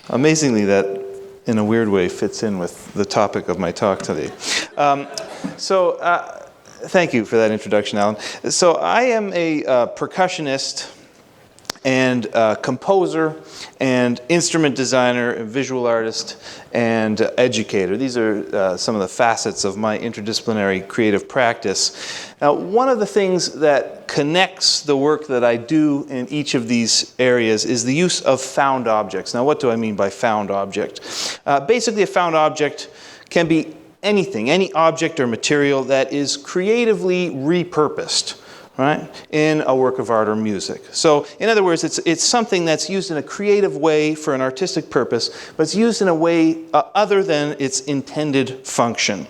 Amazingly, that, in a weird way, fits in with the topic of my talk today. Thank you for that introduction, Alan. So I am a percussionist and composer and instrument designer, and visual artist, and educator. These are some of the facets of my interdisciplinary creative practice. Now, one of the things that connects the work that I do in each of these areas is the use of found objects. Now, what do I mean by found object? Basically, a found object can be anything, any object or material that is creatively repurposed, right, in a work of art or music. So, in other words, it's something that's used in a creative way for an artistic purpose, but it's used in a way other than its intended function.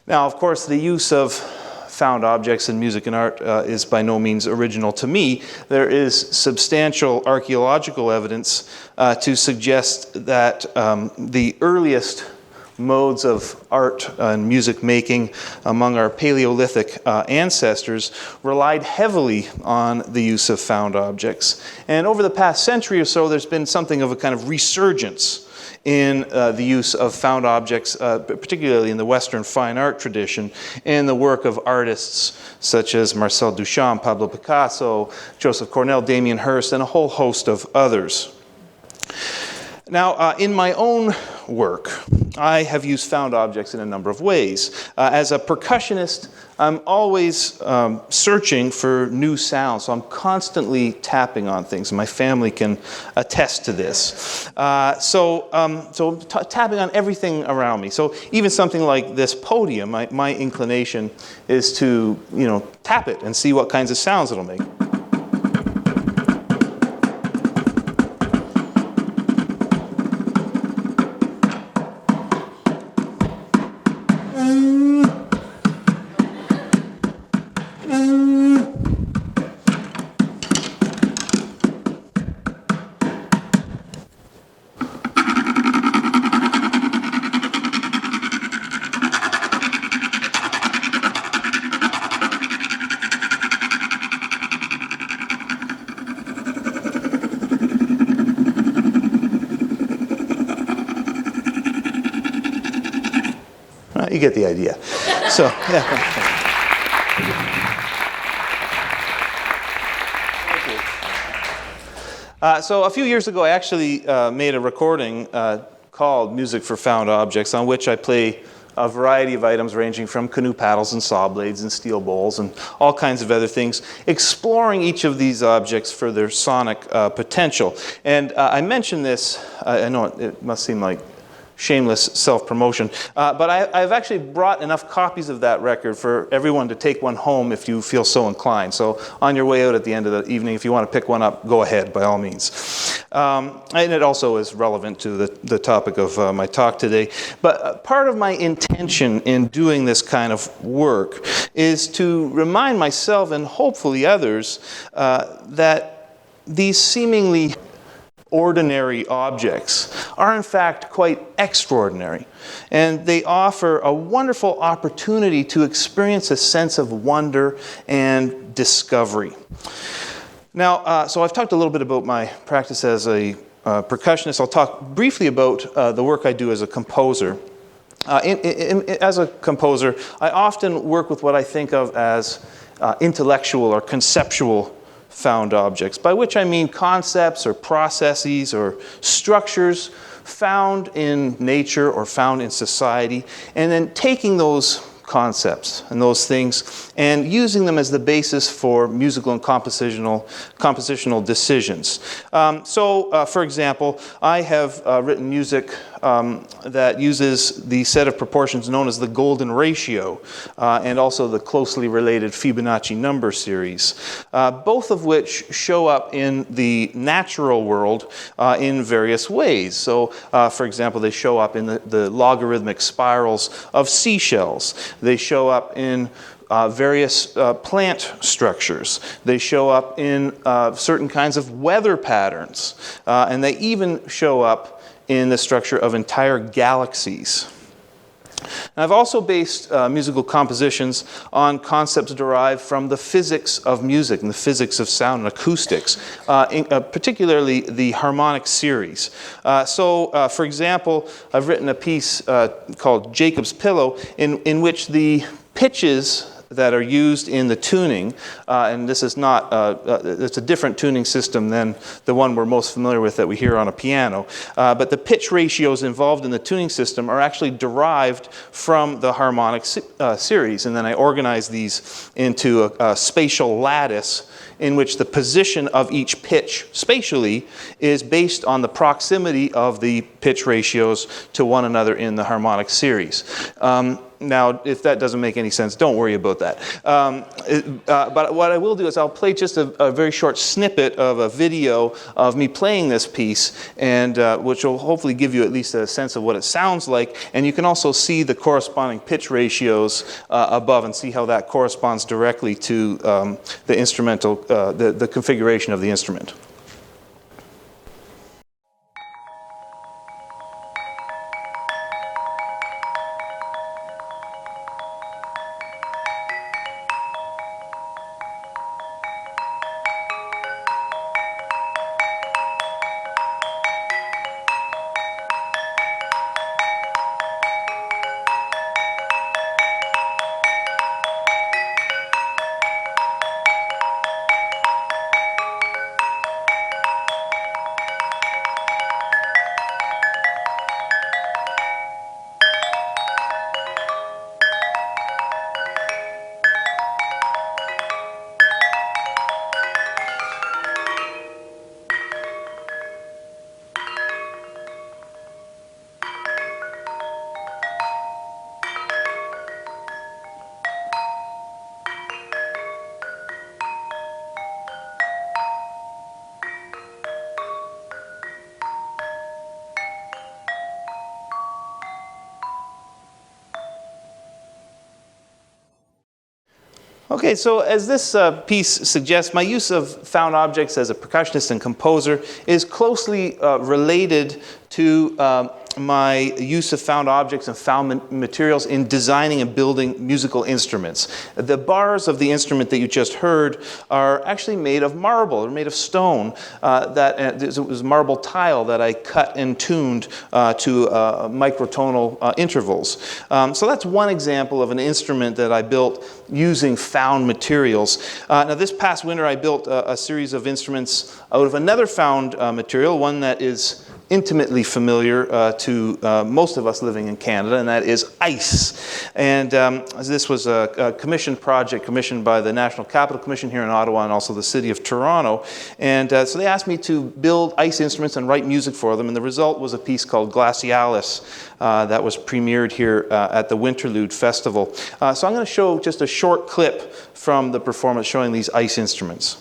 Now, of course, the use of found objects in music and art is by no means original to me. There is substantial archaeological evidence to suggest that the earliest modes of art and music making among our Paleolithic ancestors relied heavily on the use of found objects. And over the past century or so, there's been something of a kind of resurgence in the use of found objects, particularly in the Western fine art tradition, in the work of artists such as Marcel Duchamp, Pablo Picasso, Joseph Cornell, Damien Hirst, and a whole host of others. Now, in my own work, I have used found objects in a number of ways. As a percussionist, I'm always searching for new sounds, so I'm constantly tapping on things. My family can attest to this. So tapping on everything around me. So even something like this podium, my inclination is to, tap it and see what kinds of sounds it'll make. You get the idea. So, yeah. So a few years ago, I actually made a recording called Music for Found Objects, on which I play a variety of items ranging from canoe paddles and saw blades and steel bowls and all kinds of other things, exploring each of these objects for their sonic potential. And I mention this, I know it must seem like shameless self-promotion, but I've actually brought enough copies of that record for everyone to take one home if you feel so inclined. So on your way out at the end of the evening, if you want to pick one up, go ahead, by all means. And it also is relevant to the topic of my talk today. But part of my intention in doing this kind of work is to remind myself and hopefully others that these seemingly ordinary objects are in fact quite extraordinary, and they offer a wonderful opportunity to experience a sense of wonder and discovery. Now, so I've talked a little bit about my practice as a percussionist. I'll talk briefly about the work I do as a composer. As a composer, I often work with what I think of as intellectual or conceptual found objects, by which I mean concepts or processes or structures found in nature or found in society, and then taking those concepts and those things and using them as the basis for musical and compositional decisions. For example, I have written music that uses the set of proportions known as the golden ratio, and also the closely related Fibonacci number series, both of which show up in the natural world in various ways. So, for example, they show up in the logarithmic spirals of seashells. They show up in various plant structures. They show up in certain kinds of weather patterns. And they even show up in the structure of entire galaxies. And I've also based musical compositions on concepts derived from the physics of music and the physics of sound and acoustics, particularly the harmonic series. For example, I've written a piece called Jacob's Pillow in which the pitches that are used in the tuning, and this is not, it's a different tuning system than the one we're most familiar with that we hear on a piano, but the pitch ratios involved in the tuning system are actually derived from the harmonic series, and then I organize these into a spatial lattice in which the position of each pitch spatially is based on the proximity of the pitch ratios to one another in the harmonic series. Now, if that doesn't make any sense, don't worry about that. But what I will do is I'll play just a very short snippet of a video of me playing this piece, and which will hopefully give you at least a sense of what it sounds like. And you can also see the corresponding pitch ratios above and see how that corresponds directly to the instrumental, the configuration of the instrument. Okay, so as this piece suggests, my use of found objects as a percussionist and composer is closely related to my use of found objects and found materials in designing and building musical instruments. The bars of the instrument that you just heard are actually made of marble, they're made of stone. It was marble tile that I cut and tuned to microtonal intervals. So that's one example of an instrument that I built using found materials. Now this past winter I built a series of instruments out of another found material, one that is intimately familiar to most of us living in Canada, and that is ice. And this was a commissioned project commissioned by the National Capital Commission here in Ottawa and also the City of Toronto. And so they asked me to build ice instruments and write music for them, and the result was a piece called Glacialis that was premiered here at the Winterlude Festival. So I'm going to show just a short clip from the performance showing these ice instruments.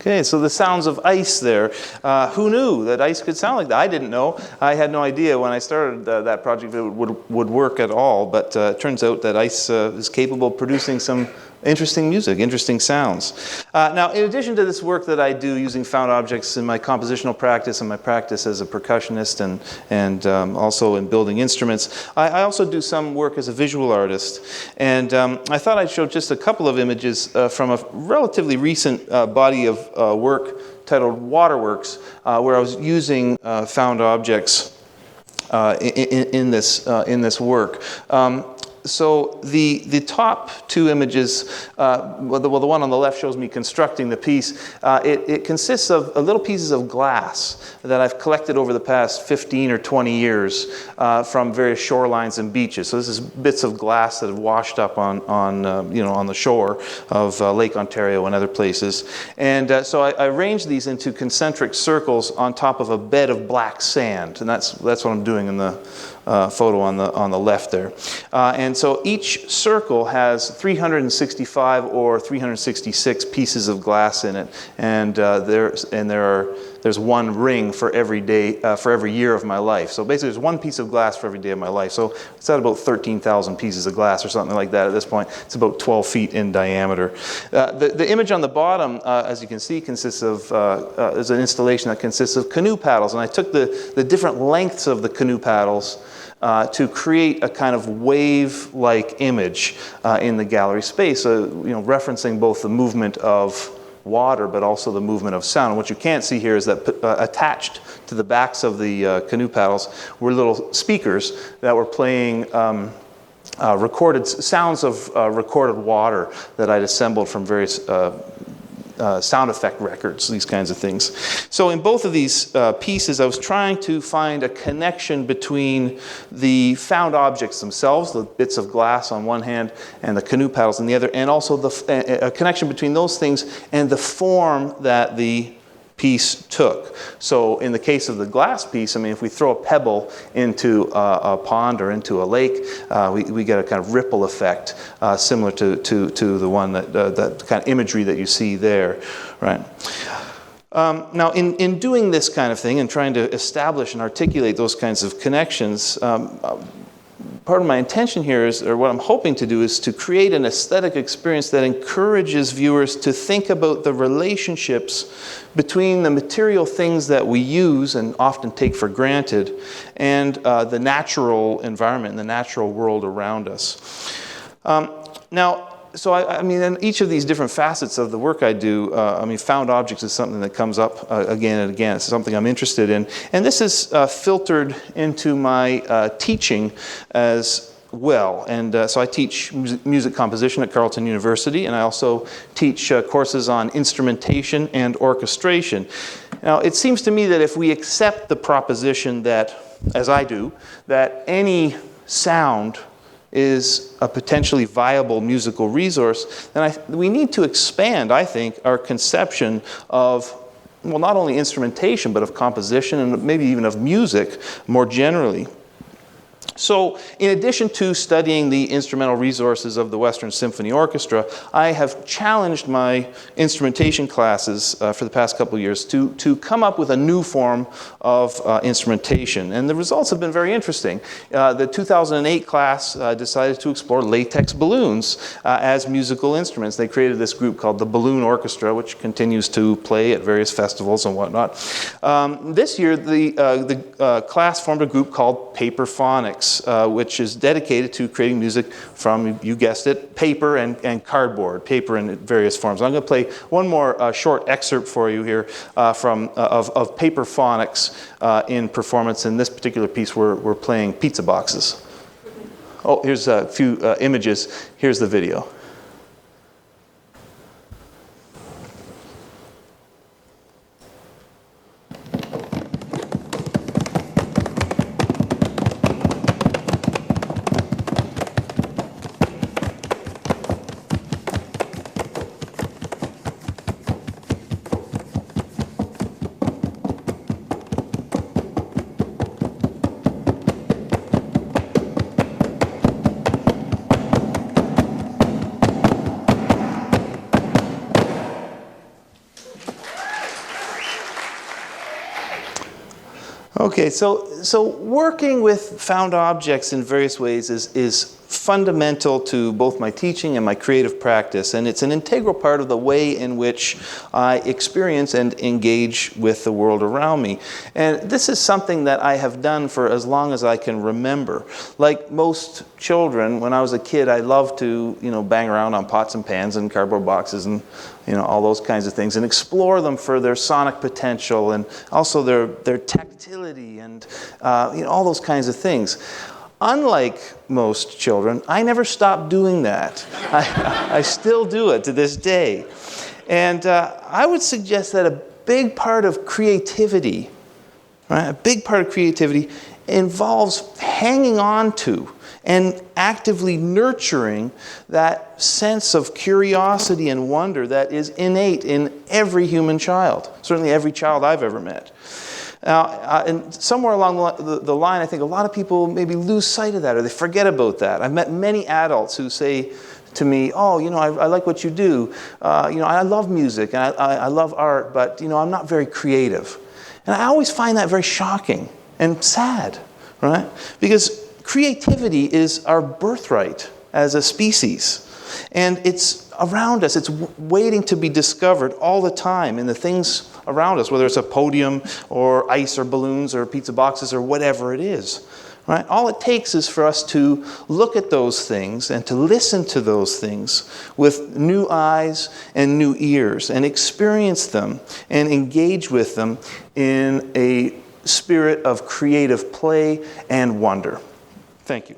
Okay, so the sounds of ice there. Who knew that ice could sound like that? I didn't know. I had no idea when I started that project that it would work at all, but it turns out that ice is capable of producing some interesting music, interesting sounds. Now, in addition to this work that I do using found objects in my compositional practice and my practice as a percussionist and also in building instruments, I also do some work as a visual artist. And I thought I'd show just a couple of images from a relatively recent body of work titled Waterworks, where I was using found objects in this work. So the top two images, well, the one on the left shows me constructing the piece. It consists of little pieces of glass that I've collected over the past 15 or 20 years from various shorelines and beaches. So this is bits of glass that have washed up on the shore of Lake Ontario and other places. And so I arranged these into concentric circles on top of a bed of black sand, and that's what I'm doing in the photo on the left there. And so each circle has 365 or 366 pieces of glass in it, and there's one ring for every day, for every year of my life. So basically there's one piece of glass for every day of my life. So it's at about 13,000 pieces of glass or something like that at this point. It's about 12 feet in diameter. The image on the bottom, as you can see, consists of, is an installation that consists of canoe paddles. And I took the different lengths of the canoe paddles to create a kind of wave-like image in the gallery space, referencing both the movement of water but also the movement of sound. And what you can't see here is that attached to the backs of the canoe paddles were little speakers that were playing recorded sounds of recorded water that I'd assembled from various sound effect records, these kinds of things. So in both of these pieces, I was trying to find a connection between the found objects themselves, the bits of glass on one hand and the canoe paddles on the other, and also a connection between those things and the form that the piece took. So in the case of the glass piece, I mean, if we throw a pebble into a pond or into a lake, we get a kind of ripple effect similar to the one that kind of imagery that you see there, right? Now, in doing this kind of thing and trying to establish and articulate those kinds of connections, part of my intention here is, or what I'm hoping to do, is to create an aesthetic experience that encourages viewers to think about the relationships between the material things that we use and often take for granted and the natural environment and the natural world around us. So I mean, in each of these different facets of the work I do, I mean, found objects is something that comes up again and again. It's something I'm interested in. And this is filtered into my teaching as well. And so I teach music composition at Carleton University, and I also teach courses on instrumentation and orchestration. Now, it seems to me that if we accept the proposition that, as I do, that any sound is a potentially viable musical resource, then we need to expand, I think, our conception of, well, not only instrumentation, but of composition and maybe even of music more generally. So, in addition to studying the instrumental resources of the Western Symphony Orchestra, I have challenged my instrumentation classes for the past couple of years to come up with a new form of instrumentation. And the results have been very interesting. The 2008 class decided to explore latex balloons as musical instruments. They created this group called the Balloon Orchestra, which continues to play at various festivals and whatnot. This year, the class formed a group called Paper Phonics, which is dedicated to creating music from, you guessed it, paper and cardboard, paper in various forms. I'm going to play one more short excerpt for you here of Paper Phonics in performance. In this particular piece, we're playing pizza boxes. Oh, here's a few images. Here's the video. Okay, so working with found objects in various ways is fundamental to both my teaching and my creative practice, and it's an integral part of the way in which I experience and engage with the world around me. And this is something that I have done for as long as I can remember. Like most children, when I was a kid, I loved to, bang around on pots and pans and cardboard boxes and all those kinds of things, and explore them for their sonic potential and also their tactility and all those kinds of things. Unlike most children, I never stopped doing that. I still do it to this day. And I would suggest that a big part of creativity, right, a big part of creativity involves hanging on to and actively nurturing that sense of curiosity and wonder that is innate in every human child, certainly every child I've ever met. Now, and somewhere along the line, I think a lot of people maybe lose sight of that, or they forget about that. I've met many adults who say to me, "Oh, I like what you do. I love music and I love art, but I'm not very creative." And I always find that very shocking and sad, right? Because creativity is our birthright as a species, and it's around us. It's waiting to be discovered all the time in the things around us, whether it's a podium or ice or balloons or pizza boxes or whatever it is, right? All it takes is for us to look at those things and to listen to those things with new eyes and new ears and experience them and engage with them in a spirit of creative play and wonder. Thank you.